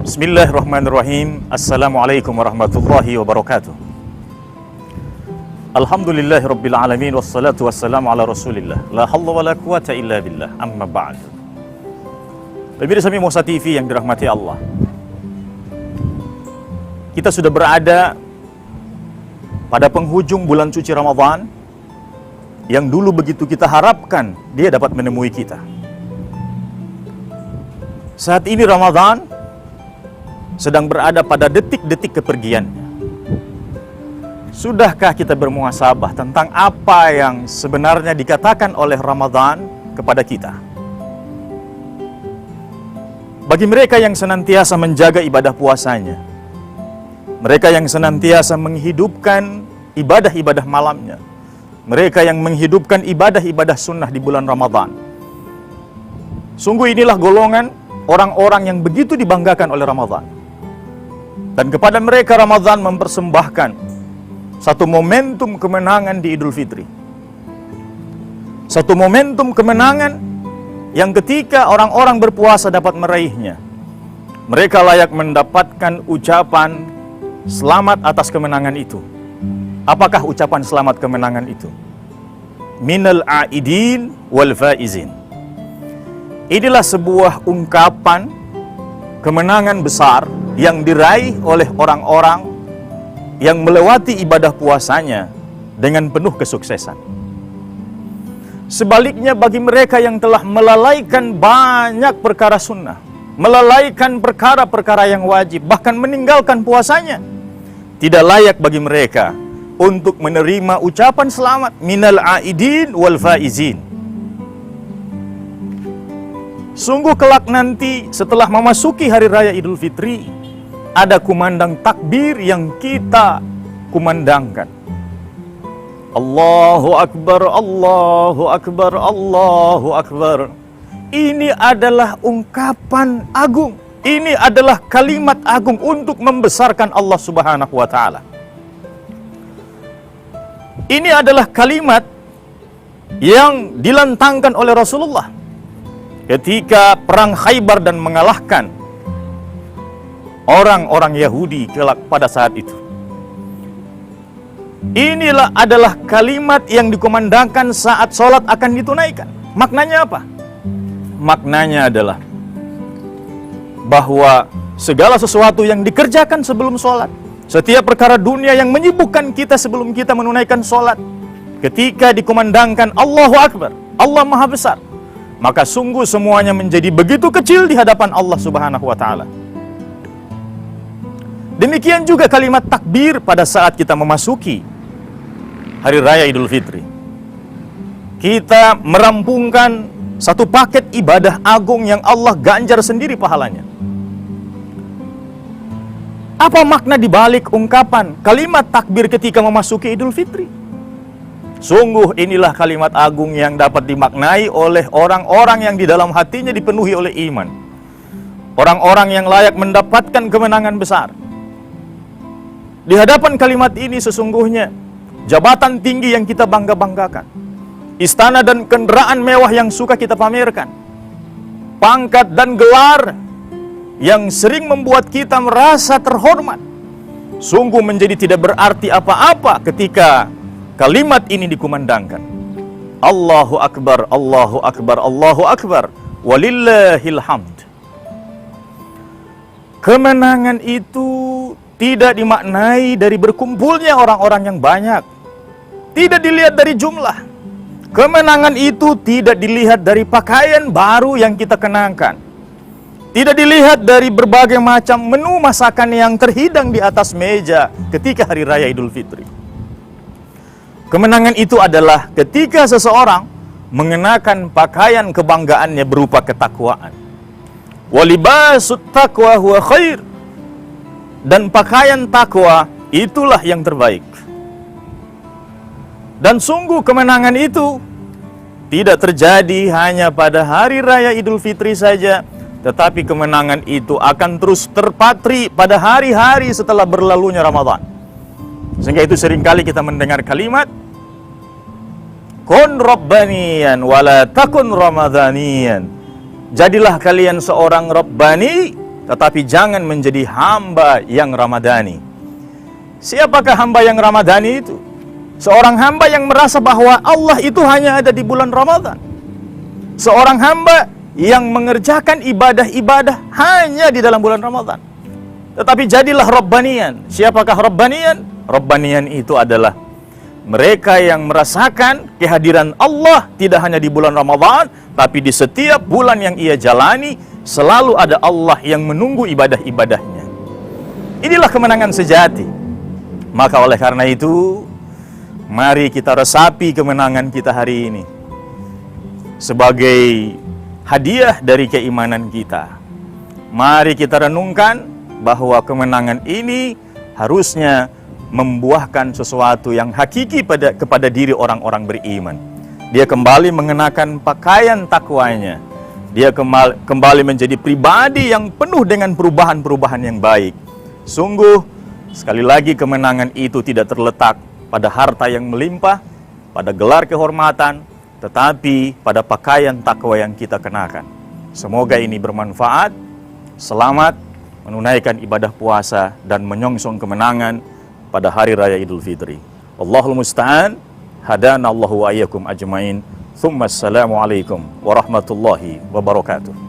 Bismillahirrahmanirrahim. Assalamualaikum warahmatullahi wabarakatuh. Alhamdulillahirabbil alamin wassalatu wassalamu ala Rasulillah. La haula wala quwata illa billah. Amma ba'd. Pemirsa Mimosa TV yang dirahmati Allah. Kita sudah berada pada penghujung bulan suci Ramadan yang dulu begitu kita harapkan dia dapat menemui kita. Saat ini Ramadan sedang berada pada detik-detik kepergiannya. Sudahkah kita bermuhasabah tentang apa yang sebenarnya dikatakan oleh Ramadan kepada kita? Bagi mereka yang senantiasa menjaga ibadah puasanya, mereka yang senantiasa menghidupkan ibadah-ibadah malamnya, mereka yang menghidupkan ibadah-ibadah sunnah di bulan Ramadan, sungguh inilah golongan orang-orang yang begitu dibanggakan oleh Ramadan. Dan kepada mereka Ramadan mempersembahkan satu momentum kemenangan di Idul Fitri. Satu momentum kemenangan yang ketika orang-orang berpuasa dapat meraihnya, mereka layak mendapatkan ucapan selamat atas kemenangan itu. Apakah ucapan selamat kemenangan itu? Minal aidin wal faizin. Inilah sebuah ungkapan kemenangan besar yang diraih oleh orang-orang yang melewati ibadah puasanya dengan penuh kesuksesan. Sebaliknya bagi mereka yang telah melalaikan banyak perkara sunnah, melalaikan perkara-perkara yang wajib, bahkan meninggalkan puasanya, tidak layak bagi mereka untuk menerima ucapan selamat minal aidin wal faizin. Sungguh kelak nanti setelah memasuki hari raya Idul Fitri, ada kumandang takbir yang kita kumandangkan. Allahu Akbar, Allahu Akbar, Allahu Akbar. Ini adalah ungkapan agung. Ini adalah kalimat agung untuk membesarkan Allah Subhanahu wa Ta'ala. Ini adalah kalimat yang dilantangkan oleh Rasulullah ketika perang Khaybar dan mengalahkan orang-orang Yahudi kelak pada saat itu. Inilah adalah kalimat yang dikumandangkan saat sholat akan ditunaikan. Maknanya apa? Maknanya adalah bahwa segala sesuatu yang dikerjakan sebelum sholat, setiap perkara dunia yang menyibukkan kita sebelum kita menunaikan sholat, ketika dikumandangkan Allahu Akbar, Allah Maha Besar, maka sungguh semuanya menjadi begitu kecil di hadapan Allah Subhanahu wa Ta'ala. Demikian juga kalimat takbir pada saat kita memasuki hari raya Idul Fitri. Kita merampungkan satu paket ibadah agung yang Allah ganjar sendiri pahalanya. Apa makna dibalik ungkapan kalimat takbir ketika memasuki Idul Fitri? Sungguh inilah kalimat agung yang dapat dimaknai oleh orang-orang yang di dalam hatinya dipenuhi oleh iman. Orang-orang yang layak mendapatkan kemenangan besar. Di hadapan kalimat ini sesungguhnya jabatan tinggi yang kita bangga-banggakan, istana dan kendaraan mewah yang suka kita pamerkan, pangkat dan gelar yang sering membuat kita merasa terhormat, sungguh menjadi tidak berarti apa-apa ketika kalimat ini dikumandangkan. Allahu Akbar, Allahu Akbar, Allahu Akbar, walillahil hamd. Kemenangan itu tidak dimaknai dari berkumpulnya orang-orang yang banyak. Tidak dilihat dari jumlah. Kemenangan itu tidak dilihat dari pakaian baru yang kita kenakan. Tidak dilihat dari berbagai macam menu masakan yang terhidang di atas meja ketika hari raya Idul Fitri. Kemenangan itu adalah ketika seseorang mengenakan pakaian kebanggaannya berupa ketakwaan. Walibasut taqwa huwa khair. Dan pakaian takwa itulah yang terbaik. Dan sungguh kemenangan itu tidak terjadi hanya pada hari raya Idul Fitri saja, tetapi kemenangan itu akan terus terpatri pada hari-hari setelah berlalunya Ramadan. Sehingga itu seringkali kita mendengar kalimat Kun Rabbaniyan wala takun Ramadhaniyan. Jadilah kalian seorang Rabbani, tetapi jangan menjadi hamba yang ramadhani. Siapakah hamba yang ramadhani itu? Seorang hamba yang merasa bahwa Allah itu hanya ada di bulan Ramadan. Seorang hamba yang mengerjakan ibadah-ibadah hanya di dalam bulan Ramadan. Tetapi jadilah Rabbaniyan. Siapakah Rabbaniyan? Rabbaniyan itu adalah mereka yang merasakan kehadiran Allah tidak hanya di bulan Ramadan, tapi di setiap bulan yang ia jalani, selalu ada Allah yang menunggu ibadah-ibadahnya. Inilah kemenangan sejati. Maka oleh karena itu, mari kita resapi kemenangan kita hari ini sebagai hadiah dari keimanan kita. Mari kita renungkan bahwa kemenangan ini harusnya membuahkan sesuatu yang hakiki kepada diri orang-orang beriman. Dia kembali mengenakan pakaian takwanya. Dia kembali menjadi pribadi yang penuh dengan perubahan-perubahan yang baik. Sungguh, sekali lagi kemenangan itu tidak terletak pada harta yang melimpah, pada gelar kehormatan, tetapi pada pakaian takwa yang kita kenakan. Semoga ini bermanfaat. Selamat menunaikan ibadah puasa dan menyongsong kemenangan pada hari raya Idul Fitri. Allahul musta'an. Hadana Allahu wa iyyakum ajmain. Tsumma assalamu alaikum warahmatullahi wabarakatuh.